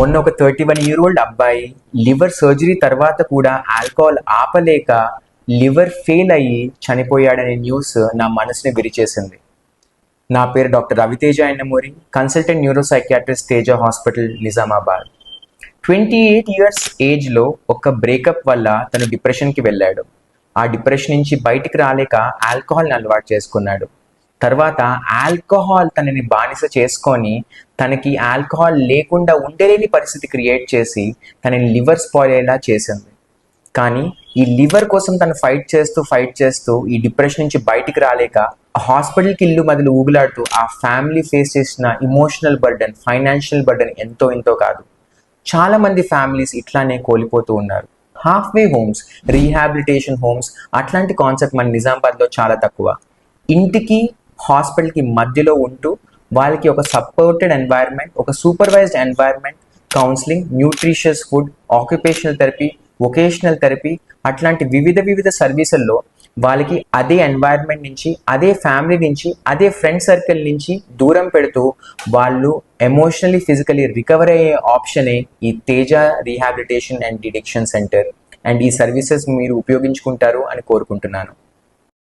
మొన్న ఒక 31-year-old అబ్బాయి లివర్ సర్జరీ తర్వాత కూడా ఆల్కహాల్ ఆపలేక లివర్ ఫెయిల్ అయ్యి చనిపోయాడనే న్యూస్ నా మనసుని విరిచేసింది. నా పేరు doctor Raviteja Yandamuri, consultant neuro psychiatrist Teja hospital, Nizamabad. 28 years ఏజ్లో ఒక బ్రేకప్ వల్ల తను డిప్రెషన్కి వెళ్ళాడు. ఆ డిప్రెషన్ నుంచి బయటికి రాలేక ఆల్కహాల్ని అలవాటు చేసుకున్నాడు. తర్వాత ఆల్కహాల్ తనని బానిస చేసుకొని తనకి ఆల్కహాల్ లేకుండా ఉండలేని పరిస్థితి క్రియేట్ చేసి తనని లివర్ స్పాయిల్ అయ్యేలా చేసింది. కానీ ఈ లివర్ కోసం తను ఫైట్ చేస్తూ ఈ డిప్రెషన్ నుంచి బయటికి రాలేక హాస్పిటల్కి ఇల్లు మొదలు ఊగులాడుతూ ఆ ఫ్యామిలీ ఫేస్ చేసిన ఇమోషనల్ బర్డెన్, ఫైనాన్షియల్ బర్డెన్ ఎంతో కాదు. చాలా మంది ఫ్యామిలీస్ ఇట్లానే కోల్పోతూ ఉన్నారు. హాఫ్వే హోమ్స్, రీహాబిలిటేషన్ హోమ్స్ అట్లాంటి కాన్సెప్ట్ మన నిజామాబాద్లో చాలా తక్కువ. ఇంటికి హాస్పిటల్కి మధ్యలో ఉంటూ వాళ్ళకి ఒక సపోర్టెడ్ ఎన్వైర్న్మెంట్, ఒక supervised environment, counselling, nutritious food, occupational therapy, vocational therapy అట్లాంటి వివిధ సర్వీసుల్లో వాళ్ళకి అదే ఎన్వైర్న్మెంట్ నుంచి, అదే ఫ్యామిలీ నుంచి, అదే ఫ్రెండ్ సర్కిల్ నుంచి దూరం పెడుతూ వాళ్ళు ఎమోషనలీ, ఫిజికలీ రికవర్ అయ్యే ఆప్షనే ఈ Teja rehabilitation and deaddiction centre. And ఈ సర్వీసెస్ మీరు ఉపయోగించుకుంటారు అని కోరుకుంటున్నాను.